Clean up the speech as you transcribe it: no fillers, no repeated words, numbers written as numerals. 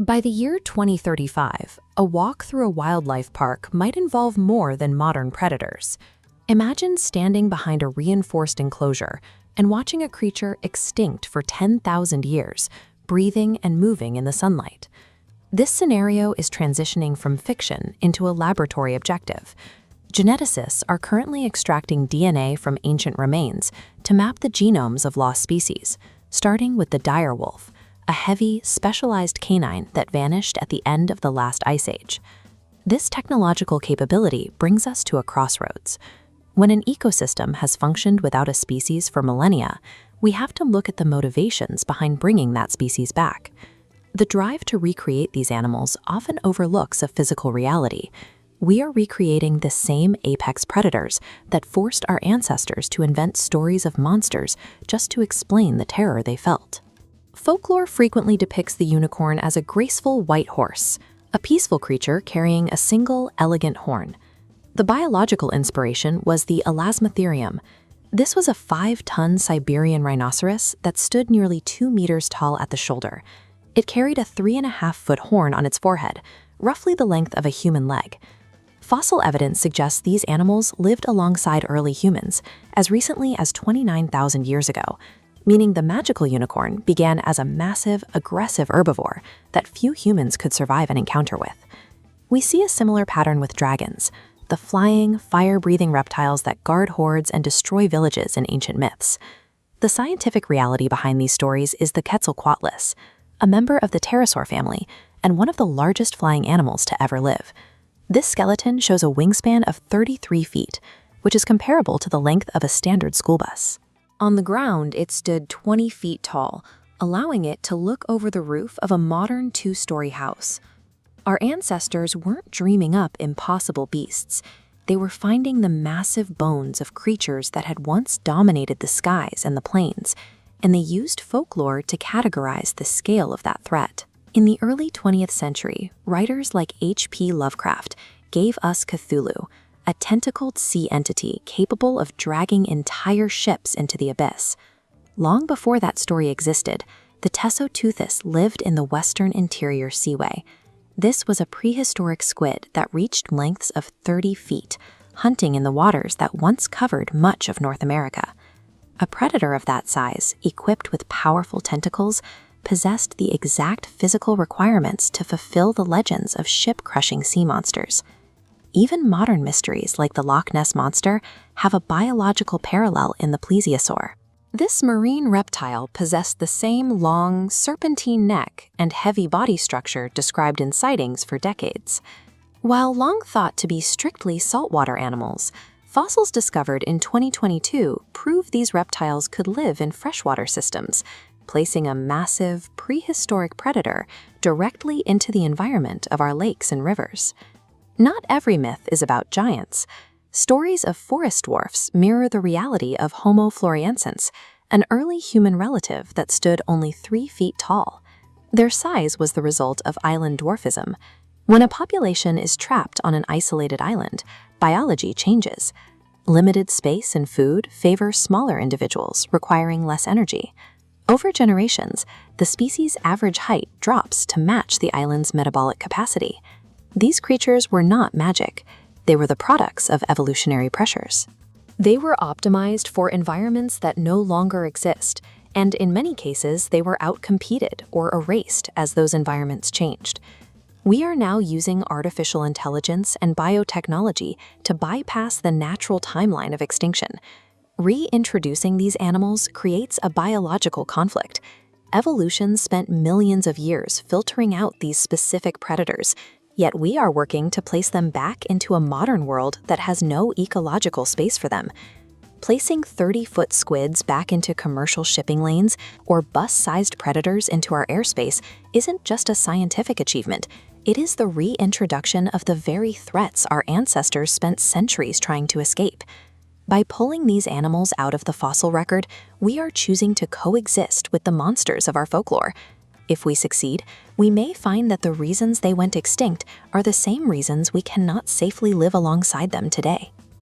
By the year 2035, a walk through a wildlife park might involve more than modern predators. Imagine standing behind a reinforced enclosure and watching a creature extinct for 10,000 years, breathing and moving in the sunlight. This scenario is transitioning from fiction into a laboratory objective. Geneticists are currently extracting DNA from ancient remains to map the genomes of lost species, starting with the dire wolf, a heavy, specialized canine that vanished at the end of the last ice age. This technological capability brings us to a crossroads. When an ecosystem has functioned without a species for millennia, we have to look at the motivations behind bringing that species back. The drive to recreate these animals often overlooks a physical reality. We are recreating the same apex predators that forced our ancestors to invent stories of monsters just to explain the terror they felt. Folklore frequently depicts the unicorn as a graceful white horse, a peaceful creature carrying a single, elegant horn. The biological inspiration was the elasmotherium. This was a 5-ton Siberian rhinoceros that stood nearly 2 meters tall at the shoulder. It carried a 3.5-foot horn on its forehead, roughly the length of a human leg. Fossil evidence suggests these animals lived alongside early humans as recently as 29,000 years ago, meaning the magical unicorn began as a massive, aggressive herbivore that few humans could survive an encounter with. We see a similar pattern with dragons, the flying, fire-breathing reptiles that guard hordes and destroy villages in ancient myths. The scientific reality behind these stories is the Quetzalcoatlus, a member of the pterosaur family and one of the largest flying animals to ever live. This skeleton shows a wingspan of 33 feet, which is comparable to the length of a standard school bus. On the ground, it stood 20 feet tall, allowing it to look over the roof of a modern 2-story house. Our ancestors weren't dreaming up impossible beasts. They were finding the massive bones of creatures that had once dominated the skies and the plains, and they used folklore to categorize the scale of that threat. In the early 20th century, writers like H.P. Lovecraft gave us Cthulhu, a tentacled sea entity capable of dragging entire ships into the abyss. Long before that story existed, the Tessoteuthis lived in the western interior seaway. This was a prehistoric squid that reached lengths of 30 feet, hunting in the waters that once covered much of North America. A predator of that size, equipped with powerful tentacles, possessed the exact physical requirements to fulfill the legends of ship-crushing sea monsters. Even modern mysteries like the Loch Ness Monster have a biological parallel in the plesiosaur. This marine reptile possessed the same long, serpentine neck and heavy body structure described in sightings for decades. While long thought to be strictly saltwater animals, fossils discovered in 2022 prove these reptiles could live in freshwater systems, placing a massive, prehistoric predator directly into the environment of our lakes and rivers. Not every myth is about giants. Stories of forest dwarfs mirror the reality of Homo floresiensis, an early human relative that stood only 3 feet tall. Their size was the result of island dwarfism. When a population is trapped on an isolated island, biology changes. Limited space and food favor smaller individuals, requiring less energy. Over generations, the species' average height drops to match the island's metabolic capacity. These creatures were not magic. They were the products of evolutionary pressures. They were optimized for environments that no longer exist, and in many cases, they were outcompeted or erased as those environments changed. We are now using artificial intelligence and biotechnology to bypass the natural timeline of extinction. Reintroducing these animals creates a biological conflict. Evolution spent millions of years filtering out these specific predators, yet we are working to place them back into a modern world that has no ecological space for them. Placing 30-foot squids back into commercial shipping lanes or bus-sized predators into our airspace isn't just a scientific achievement. It is the reintroduction of the very threats our ancestors spent centuries trying to escape. By pulling these animals out of the fossil record, we are choosing to coexist with the monsters of our folklore. If we succeed, we may find that the reasons they went extinct are the same reasons we cannot safely live alongside them today.